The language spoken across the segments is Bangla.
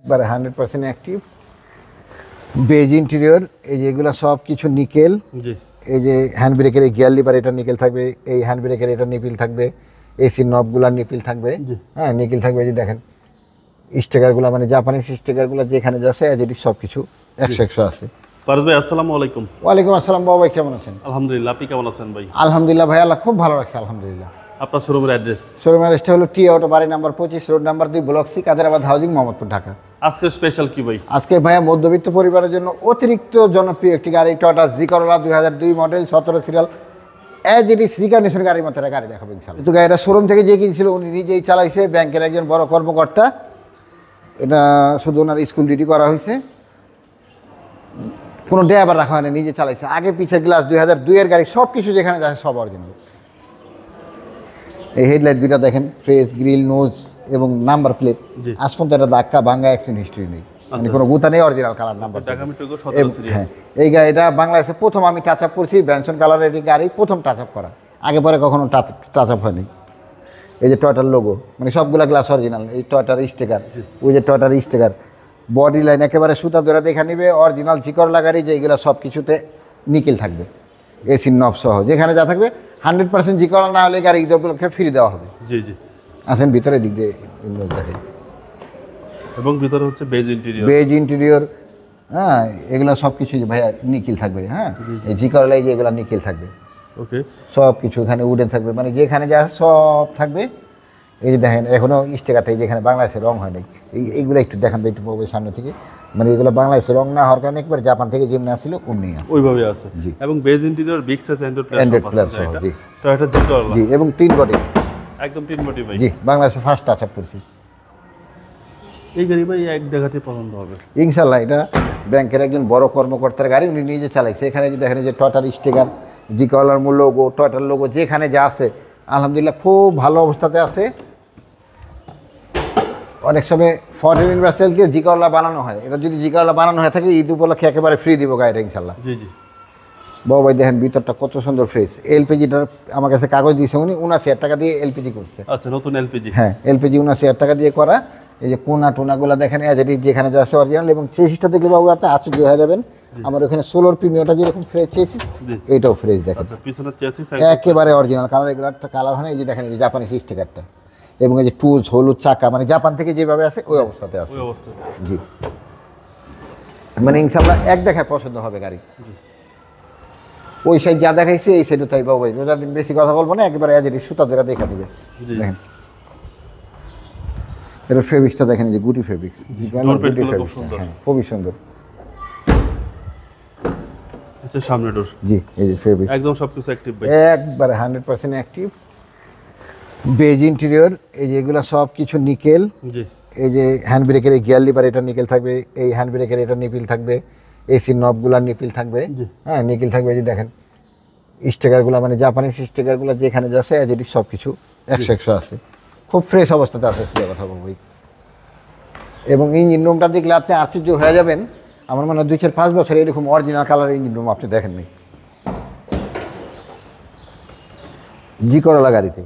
একবারে 100% অ্যাক্টিভ বেজ ইন্টেরিয়র। এই যে এগুলো সব কিছু নিকেল। জি। এই যে হ্যান্ড ব্রেকের এই গিয়ার লিভার এটা নিকেল থাকবে, এই হ্যান্ড ব্রেকের এটা নিপিল থাকবে, এসির নবগুলার নিপিল থাকবে, হ্যাঁ নিকেল থাকবে। এই যে দেখেন স্টিকারগুলো মানে জাপানিজ স্টিকারগুলো যেখানে যাচ্ছে এটি সব কিছু 100 আছে। পারস ভাই আসসালামু আলাইকুম। ওয়ালাইকুম আসসালাম বাবা ভাই, কেমন আছেন? আলহামদুলিল্লাহ, আপনি কেমন আছেন ভাই? আলহামদুলিল্লাহ ভাই, আল্লাহ খুব ভালো রাখছে আলহামদুলিল্লাহ। আপনার শোরুমের অ্যাড্রেস? শোরুমের অ্যাড্রেসটা হলো টি অটো বাড়ি number 25 road number 2 block C Kaderabad housing Mohammadpur Dhaka. আজকে স্পেশাল কি ভাই? আজকে ভাইয়া মধ্যবিত্ত পরিবারের জন্য অতিরিক্ত জনপ্রিয় একটি গাড়ি Toyota G Corolla 2002 model 17 serial as it is recondition গাড়ির মতো একটা গাড়ি দেখাবো ইনশাআল্লাহ। কিন্তু গাড়িটা শোরুম থেকে যে কিনছিল উনি নিজেই চালাইছে, ব্যাংকের একজন বড় কর্মকর্তা। এটা শুধু ওনার স্কুল ডিউটি করা হয়েছে, কোনো ড্রাইভার রাখা হয়নি, নিজে চালাইছে। আগে পিছের গ্লাস 2002 এর গাড়ি, সব কিছু যেখানে যাচ্ছে সব অরিজিনাল। এই হেডলাইট দুইটা দেখেন, ফ্রেশ গ্রিল নোজ এবং নাম্বার প্লেট। আজ পর্যন্ত এটা ধাক্কা ভাঙ্গা অ্যাক্সিডেন্ট হিস্ট্রি নেই, মানে কোনো গুতা নেই, অরিজিনাল কালার নাম্বার। হ্যাঁ, এই গাড়িটা বাংলাদেশে প্রথম আমি টাচ আপ করছি, ব্যানসন কালারের এই গাড়ি প্রথম টাচ আপ করা, আগে পরে কখনো টাচ আপ হয়নি। এই যে টয়োটার লোগো, মানে সবগুলা গ্লাস অরিজিনাল। এই টয়োটার স্টিকার, ওই যে টয়োটার স্টিকার, বডি লাইন একেবারে সুতা ধরে দেখা নিবে, অরিজিনাল চিকর লাগারি যে এইগুলো সব কিছুতে নিকেল থাকবে, এসির নব সহ যেখানে যা থাকবে 100% জিকর না হলে গাড়ি ঈদগুলোকে ফ্রি দেওয়া হবে। জি জি। আসেন ভিতরে দিক দিয়ে দেখে, এবং ভিতরে হচ্ছে বেজ ইন্টেরিয়র। বেজ ইন্টেরিয়র, হ্যাঁ এগুলো সব কিছু ভাইয়া নিকেল থাকবে। হ্যাঁ, এই জিকরলাই যে এগুলো নিকেল থাকবে, ওকে সব কিছু এখানে উডেন থাকবে, মানে যেখানে যা সব থাকবে। এই যে দেখেন এখনও স্টিকারটা যেখানে বাংলাদেশের রং হয় নাই, এইগুলো একটু দেখান তো একটু সামনে থেকে, মানে এগুলো বাংলাদেশের রং না হওয়ার কারণে একবার জাপান থেকে যেমনি আসছিল অমনি আছে, ওইভাবে আছে। জি। এবং beige interior big size Android plus সহ, জি। টয়োটা জি করোলা, জি, এবং টিন বডি, একদম টিন বডি ভাই। জি, বাংলাদেশে ফার্স্ট টাচ আপ করছি। এই গাড়ি ভাই এক জায়গাতে পছন্দ হবে ইনশাল্লাহ। এটা ব্যাংকের একজন বড় কর্মকর্তার গাড়ি, উনি নিজে চালাইছে। এখানে যে দেখেন যে টয়োটার স্টিকার, জি কলার লোগো, টয়োটার লোগো যেখানে যা আছে আলহামদুলিল্লাহ খুব ভালো অবস্থাতে আছে। অনেক সময় ফরেন ইউনিভার্সালকে জি করলা বানানো হয়, এটা যদি জি করলা বানানো হয়ে থাকে ঈদ উপলক্ষে একেবারে ফ্রি দিব গাড়িটা ইনশাল্লাহ। জি জি। বাবা ভাই দেখেন ভিতরটা কত সুন্দর ফ্রেশ। এলপিজিটার আমার কাছে কাগজ দিয়েছে উনি, 79,000 টাকা দিয়ে এলপিজি করছে। আচ্ছা, নতুন এলপিজি? হ্যাঁ, এলপিজি 79,000 টাকা দিয়ে করা। এই যে কোনা টোনাগুলো দেখেন এজ ইট ইজ যেখানে যা আছে অরিজিনাল। এবং চেসিসটা দেখলে বাবু আপনি আশ্চর্য হয়ে যাবেন, আমার ওখানে সোলোর প্রিমিয়ামটা যেরকম ফ্রেশ চেসিস, এইটাও ফ্রেশ দেখেন। আচ্ছা, পিছনের চেসিস একেবারে অরিজিনাল কালার, এগুলো একটা কালার হয় না। এই যে দেখেন এই যে জাপানি স্টিকারটা, এবং এই যে টুলস হলুদ চাকা, মানে জাপান থেকে যেভাবে আছে ওই অবস্থাতে আছে। জি, মানে ইনশাল্লাহ এক দেখায় পছন্দ হবে গাড়ি। ওই সাইড যা দেখাইছে এই সাইডও তাই বাবু ভাই, রোজার দিন বেশি কথা বলবো না, একেবারে এজ ইট ইজ সুতা ধরে দেখা দিবে। দেখেন এর ফেব্রিক্সটা দেখেন, যে গুটি ফেব্রিক্স, হ্যাঁ খুবই সুন্দর। আচ্ছা, সামনে ডোর, জি, এই যে ফেব্রিক্স একদম সবকিছু অ্যাক্টিভ ভাই, একবারে 100% অ্যাক্টিভ বেজ ইন্টেরিয়র। এই যে এগুলো সব কিছু নিকেল। জি। এই যে হ্যান্ড ব্রেকের এই গিয়ার লিভার এটা নিকেল থাকবে, এই হ্যান্ড ব্রেকের এটা নিপিল থাকবে, এসির নবগুলার নিপিল থাকবে, হ্যাঁ নিকেল থাকবে। এই যে দেখেন স্টিকারগুলো, মানে জাপানিজ স্টিকারগুলো যেখানে যাচ্ছে এজ ইট ইজ সব কিছু 100 আছে, খুব ফ্রেশ অবস্থাতে আছে কথা বলবো। এবং ইঞ্জিন রুমটা দেখলে আপনি আশ্চর্য হয়ে যাবেন। আমার মনে হয় 2-4-5 বছর এরকম অরিজিনাল কালার ইঞ্জিন রুম আপনি দেখেননি জি করোলা গাড়িতে।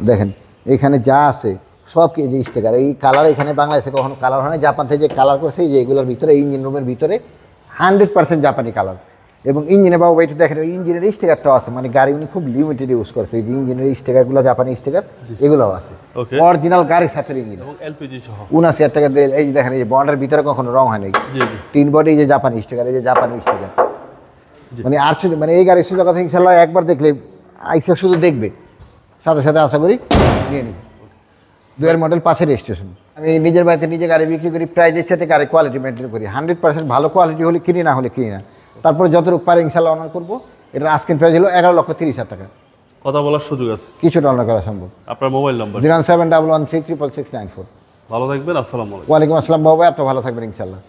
দেখেন এখানে যা আছে সব কি যে স্টিকার, এই কালার এখানে বাংলাদেশে কখনো কালার হয় না, জাপান থেকে যে কালার করছে এই যে এগুলোর ভিতরে, ইঞ্জিন রুমের ভিতরে 100% জাপানি কালার। এবং ইঞ্জিনে বাবু একটু দেখেন ওই ইঞ্জিনের স্টিকারটাও আছে, মানে গাড়ি উনি খুব লিমিটেড ইউজ করছে। এই যে ইঞ্জিনের স্টিকারগুলো জাপানি স্টিকার এগুলোও আছে, অরিজিনাল গাড়ির সাথে ইঞ্জিন, এবং এলপিজি সহ 79,000 টাকা দিয়ে। এই যে দেখেন এই যে বন্ডের ভিতরে কখনো রং হয় নাই, টিন বডি, এই যে জাপানি স্টিকার, এই যে জাপানি স্টিকার, মানে আর শুধু মানে এই গাড়ির শুধু কথা ইনশাল্লাহ একবার দেখলে আইসা শুধু দেখবে, সাথে সাথে আশা করি নিয়ে নিবে। 2000 মডেল 5 রেজিস্ট্রেশন। আমি নিজের বাড়িতে নিজে গাড়ি বিক্রি করি, প্রাইজের সাথে গাড়ি কোয়ালিটি মেনটেন করি। 100% ভালো কোয়ালিটি হলে কিনি, না হলে কিনি না। তারপরে যতটুকু পারে ইনশাল্লাহ অনার করবো। এটার আস্কিং প্রাইস হলো 11,30,000 টাকা। কথা বলার সুযোগ আছে, কিছুটা অনার করা সম্ভব। আপনার মোবাইল নম্বর? 07113669694। ভালো থাকবেন, আসসালামু আলাইকুম। ওয়ালাইকুম আসসালাম বাবা, এত ভালো থাকবেন ইনশাল্লাহ।